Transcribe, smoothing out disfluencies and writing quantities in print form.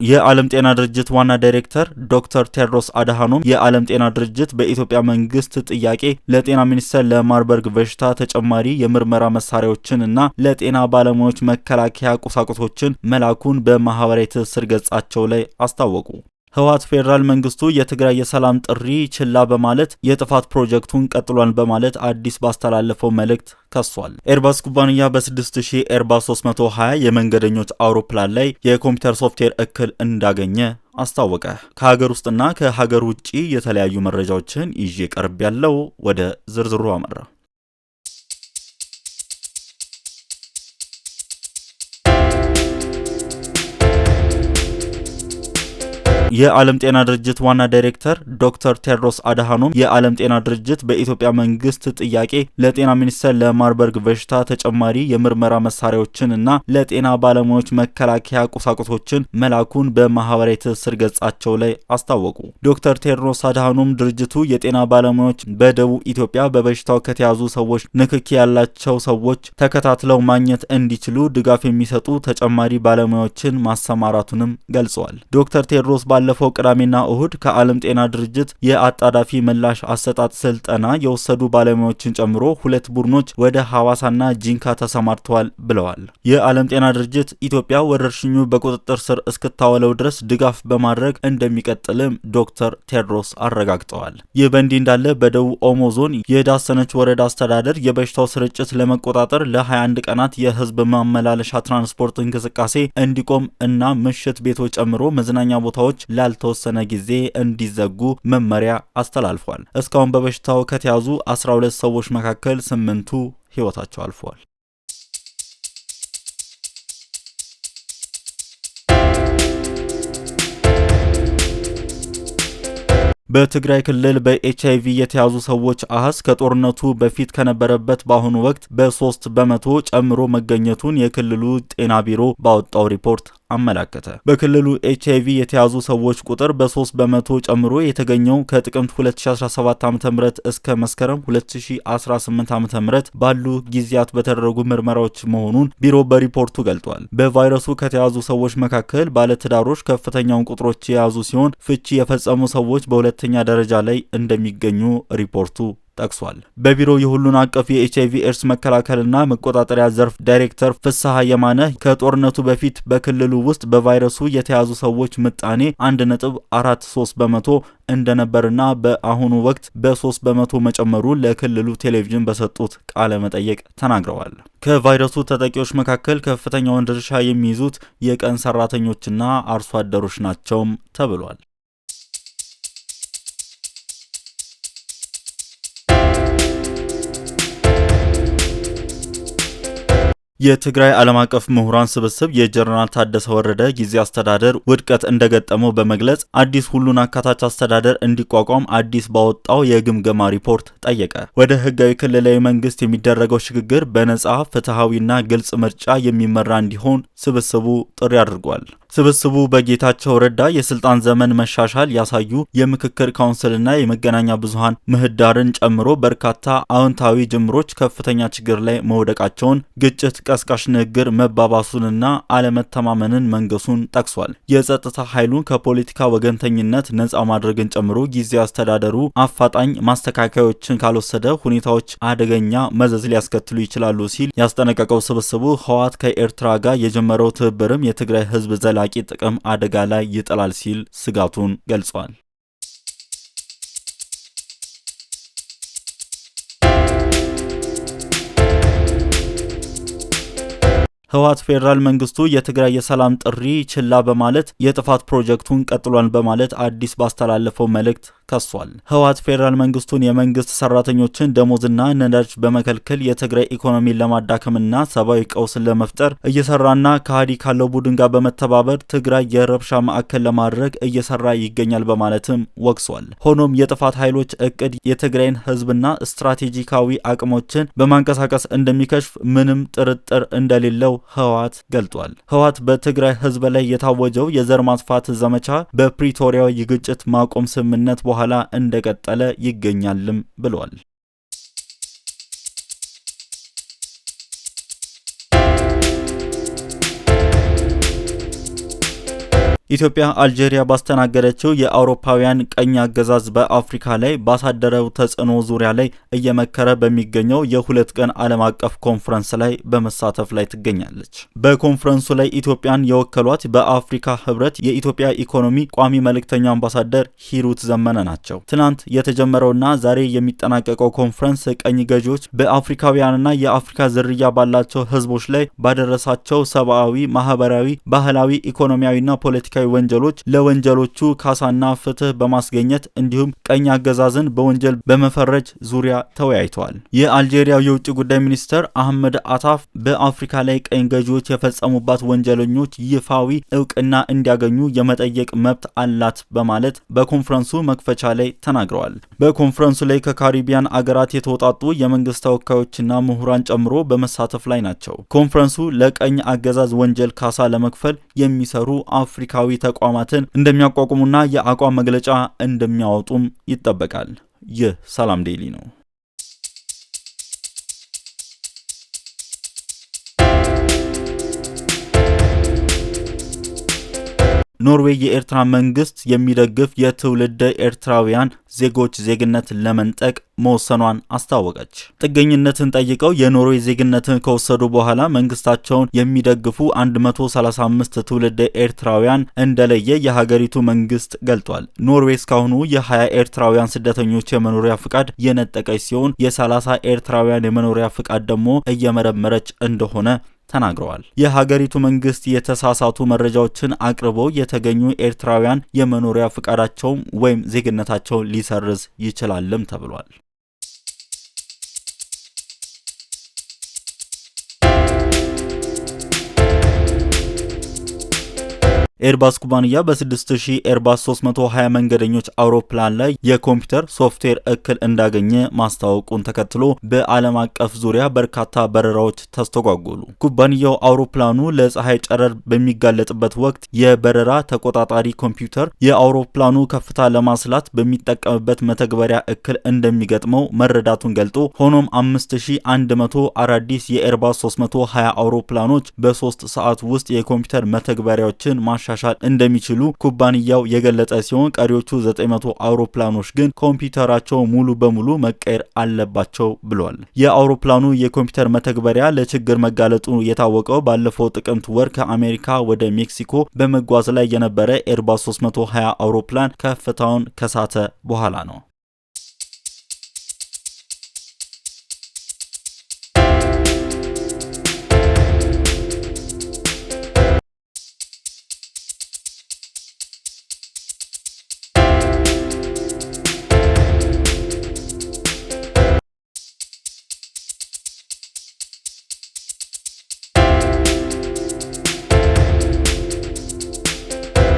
የዓለም ጤና ድርጅት ዋና ዳይሬክተር ዶክተር ቴድሮስ አድሃኖም የዓለም ጤና ድርጅት በኢትዮጵያ መንግስት ጥያቄ ለጤና ሚኒስቴር ለማርበርግ በሽታ ተጨማሪ የምርመራ መሳሪያዎችን እና ለጤና ባለሙያዎች መከላከያ ቁሳቁሶችን መላኩን በማህበራዊ ትስስር ገጻቸው ላይ አስታወቁ። ህወሓት ፌዴራል መንግስቱ የትግራይ የሰላም ጥሪ ችላ በማለት የጥፋት ፕሮጀክቱን ቀጥሏል በማለት አዲስ ባስተላለፈው መልእክት ከሷል። ኤርባስ ኩባንያ በ6000 ኤርባስ 320 የመንገደኞች አውሮፕላን ላይ የኮምፒውተር ሶፍትዌር እክል እንዳገኘ አስታወቀ። ከሀገር ውስጥና ከሀገር ውጪ የተለያዩ መረጃዎችን ይዤ ቀርብ ያለው ወደ ዝርዝሩ አመራ። የዓለም ጤና ድርጅት ዋና ዳይሬክተር ዶክተር ቴድሮስ አድሃኖም የዓለም ጤና ድርጅት በኢትዮጵያ መንግስት ጥያቄ ለጤና ሚኒስቴር ለማርበርግ በሽታ ተጨማሪ የምርመራ መሳሪያዎችን እና ለጤና ባለሙያዎች መከላከያ ቁሳቁሶችን መላኩን በማህበራዊ ትስስር ገጻቸው ላይ አስታወቁ። ዶክተር ቴድሮስ አድሃኖም ድርጅቱ የጤና ባለሙያዎች በደቡብ ኢትዮጵያ በበሽታው ከተያዙ ሰዎች ንክኪ ያላቸው ሰዎች ተከታትለው ማግኘት እንዲችሉ ድጋፍ የሚሰጡ ተጨማሪ ባለሙያዎችን ማሰማራቱንም ገልጸዋል። ዶክተር ቴድሮስ ባለፈው ቅዳሜና እሁድ ከዓለም ጤና ድርጅት የአጣዳፊ ምላሽ አሰጣጥ ስልጠና የወሰዱ ባለሙያዎችን ጨምሮ 2 ቡድኖች ወደ ሐዋሳና ጂንካ ተሰማርተዋል ብለዋል። የዓለም ጤና ድርጅት ኢትዮጵያ ወረርሽኙ በቁጥጥር ስር እስክታወለው ድረስ ድጋፍ በማድረግ እንደሚቀጥልም ዶክተር ቴድሮስ አረጋግጠዋል። ይህ በእንዲህ እንዳለ በደቡብ ኦሞ ዞን የዳሰነች ወረዳ አስተዳደር የበሽታው ስርጭት ለመቆጣጠር ለ21 ቀናት የህዝብ ማመላለሻ ትራንስፖርት እንቅስቃሴ እንዲቆም እና ምሽት ቤቶች ጨምሮ መዝናኛ ቦታዎች ላልተወሰነ ጊዜ እንዲዘጉ መመሪያ አስተላልፏል። እስካሁን በበሽታው ከተያዙ 12 ሰዎች መካከል 8ቱ ህይወታቸው አልፏል። በትግራይ ክልል በኤችአይቪ የተያዙ ሰዎች አሃዝ ከጦርነቱ በፊት ከነበረበት በአሁኑ ወቅት በ3 በመቶ ጨምሮ መገኘቱን የክልሉ ጤና ቢሮ ባወጣው ሪፖርት አመላከተ። በክልሉ ኤችአይቪ የተያዙ ሰዎች ቁጥር በ3 በመቶ ጨምሮ የተገኘው ከጥቅምት 2017 ዓ.ም እስከ መስከረም 2018 ዓ.ም ባሉ ጊዜያት በተደረጉ ምርመራዎች መሆኑን ቢሮ በሪፖርቱ ገልጿል። በቫይረሱ ከተያዙ ሰዎች መካከል ባለትዳሮች ከፍተኛውን ቁጥሮች የያዙ ሲሆን ፍቺ የፈጸሙ ሰዎች በሁለተኛ ደረጃ ላይ እንደሚገኙ ሪፖርቱ ጠቅሷል። በቢሮው የሁሉን አቀፍ የኤችአይቪ ኤድስ መከላከልና መቆጣጠሪያ ዘርፍ ዳይሬክተር ፍስሐ የማነ ከጦርነቱ በፊት በክልሉ ውስጥ በቫይረሱ የተያዙ ሰዎች ምጣኔ 1.43 በመቶ እንደነበርና በአሁኑ ወቅት በ3 በመቶ መጨመሩ ለክልሉ ቴሌቪዥን በሰጡት ቃለ መጠይቅ ተናግረዋል። ከቫይረሱ ተጠቂዎች መካከል ከፍተኛውን ድርሻ የሚይዙት የቀን ሰራተኞችና አርሶ አደሮች ናቸውም ተብሏል። የትግራይ ዓለም አቀፍ ምሁራን ስብስብ የጀነራል ታደሰ ወረደ ጊዜ አስተዳደር ውድቀት እንደገጠመው በመግለጽ አዲስ ሁሉን አካታች አስተዳደር እንዲቋቋም አዲስ ባወጣው የግምገማ ሪፖርት ጠየቀ። ወደ ህጋዊ ክልላዊ መንግስት የሚደረገው ሽግግር በነጻ ፍትሐዊና ግልጽ ምርጫ የሚመራ እንዲሆን ስብስቡ ጥሪ አድርጓል። ስብስቡ በጌታቸው ረዳ የስልጣን ዘመን መሻሻል ያሳዩ የምክክር ካውንስልና የመገናኛ ብዙሃን ምህዳርን ጨምሮ በርካታ አዎንታዊ ጅምሮች ከፍተኛ ችግር ላይ መውደቃቸውን፣ ግጭት ቀስቃሽ ንግግር መባባሱንና አለመተማመንን መንገሱን ጠቅሷል። የጸጥታ ኃይሉን ከፖለቲካ ወገንተኝነት ነጻ ማድረግን ጨምሮ ጊዜ አስተዳደሩ አፋጣኝ ማስተካከያዎችን ካልወሰደ ሁኔታዎች አደገኛ መዘዝ ሊያስከትሉ ይችላሉ ሲል ያስጠነቀቀው ስብስቡ ህወሓት ከኤርትራ ጋር የጀመረው ትብብርም የትግራይ ህዝብ ዘላቂ ጥቅም አደጋ ላይ ይጥላል ሲል ስጋቱን ገልጿል። ህወሓት ፌዴራል መንግስቱ የትግራይ የሰላም ጥሪ ችላ በማለት የጥፋት ፕሮጀክቱን ቀጥሏል በማለት አዲስ ባስተላለፈው መልእክት ከሷል። ህወሓት ፌዴራል መንግስቱን የመንግስት ሰራተኞችን ደሞዝና ነዳጅ በመከልከል የትግራይ ኢኮኖሚን ለማዳከምና ሰብአዊ ቀውስን ለመፍጠር እየሰራና ከሃዲ ካለው ቡድን ጋር በመተባበር ትግራይ የረብሻ ማዕከል ለማድረግ እየሰራ ይገኛል በማለትም ወቅሷል። ሆኖም የጥፋት ኃይሎች እቅድ የትግራይን ህዝብና ስትራቴጂካዊ አቅሞችን በማንቀሳቀስ እንደሚከሽፍ ምንም ጥርጥር እንደሌለው ህወሓት ገልጧል። ህወሓት በትግራይ ህዝብ ላይ የታወጀው የዘር ማጥፋት ዘመቻ በፕሪቶሪያው የግጭት ማቆም ስምምነት በኋላ እንደቀጠለ ይገኛልም ብሏል። ኢትዮጵያ አልጄሪያ ባስተናገደችው የአውሮፓውያን ቀኝ አገዛዝ በአፍሪካ ላይ ባሳደረው ተጽዕኖ ዙሪያ ላይ እየመከረ በሚገኘው የሁለት ቀን ዓለም አቀፍ ኮንፈረንስ ላይ በመሳተፍ ላይ ትገኛለች። በኮንፈረንሱ ላይ ኢትዮጵያን የወከሏት በአፍሪካ ህብረት የኢትዮጵያ ኢኮኖሚ ቋሚ መልእክተኛ አምባሳደር ሂሩት ዘመነ ናቸው። ትናንት የተጀመረውና ዛሬ የሚጠናቀቀው ኮንፈረንስ ቀኝ ገዢዎች በአፍሪካውያንና የአፍሪካ ዝርያ ባላቸው ህዝቦች ላይ ባደረሳቸው ሰብአዊ፣ ማህበራዊ፣ ባህላዊ፣ ኢኮኖሚያዊና ፖለቲካዊ ወንጀሎች ለወንጀሎቹ ካሳና ፍትህ በማስገኘት እንዲሁም ቀኝ አገዛዝን በወንጀል በመፈረጅ ዙሪያ ተወያይተዋል። የአልጄሪያው የውጭ ጉዳይ ሚኒስትር አህመድ አታፍ በአፍሪካ ላይ ቀኝ ገዢዎች የፈጸሙባት ወንጀለኞች ይፋዊ እውቅና እንዲያገኙ የመጠየቅ መብት አላት በማለት በኮንፈረንሱ መክፈቻ ላይ ተናግረዋል። በኮንፈረንሱ ላይ ከካሪቢያን አገራት የተውጣጡ የመንግስት ተወካዮችና ምሁራን ጨምሮ በመሳተፍ ላይ ናቸው። ኮንፈረንሱ ለቀኝ አገዛዝ ወንጀል ካሳ ለመክፈል የሚሰሩ አፍሪካዊ ተቋማትን እንደሚያቋቁሙና የአቋም መግለጫ እንደሚያወጡም ይጠበቃል። ይህ ሰላም ዴይሊ ነው። ኖርዌይ የኤርትራ መንግስት የሚደግፍ የትውልደ ኤርትራውያን ዜጎች ዜግነት ለመንጠቅ መወሰኗን አስታወቀች። ጥገኝነትን ጠይቀው የኖርዌይ ዜግነትን ከወሰዱ በኋላ መንግስታቸውን የሚደግፉ 135 ትውልደ ኤርትራውያን እንደለየ የሀገሪቱ መንግስት ገልጧል። ኖርዌይ እስካሁኑ የ20 ኤርትራውያን ስደተኞች የመኖሪያ ፍቃድ የነጠቀች ሲሆን የ30 ኤርትራውያን የመኖሪያ ፍቃድ ደግሞ እየመረመረች እንደሆነ ተናግረዋል። የሀገሪቱ መንግስት የተሳሳቱ መረጃዎችን አቅርበው የተገኙ ኤርትራውያን የመኖሪያ ፍቃዳቸው ወይም ዜግነታቸው ሊሰርዝ ይችላልም ተብሏል። ኤርባስ ኩባንያ በ6000 ኤርባስ 320 መንገደኞች አውሮፕላን ላይ የኮምፒውተር ሶፍትዌር እክል እንዳገኘ ማስታወቁን ተከትሎ በዓለም አቀፍ ዙሪያ በርካታ በረራዎች ተስተጓጎሉ። ኩባንያው አውሮፕላኑ ለፀሐይ ጨረር በሚጋለጥበት ወቅት የበረራ ተቆጣጣሪ ኮምፒውተር የአውሮፕላኑ ከፍታ ለማስላት በሚጠቀምበት መተግበሪያ እክል እንደሚገጥመው መረዳቱን ገልጦ ሆኖም 5100 አዳዲስ የኤርባስ 320 አውሮፕላኖች በ3 ሰዓት ውስጥ የኮምፒውተር መተግበሪያዎችን ማሻሻል እንደሚችሉ ኩባንያው የገለጸ ሲሆን ቀሪዎቹ 900 አውሮፕላኖች ግን ኮምፒውተራቸው ሙሉ በሙሉ መቀየር አለባቸው ብሏል። የአውሮፕላኑ የኮምፒውተር መተግበሪያ ለችግር መጋለጡ የታወቀው ባለፈው ጥቅምት ወር ከአሜሪካ ወደ ሜክሲኮ በመጓዝ ላይ የነበረ ኤርባስ 320 አውሮፕላን ከፍታውን ከሳተ በኋላ ነው።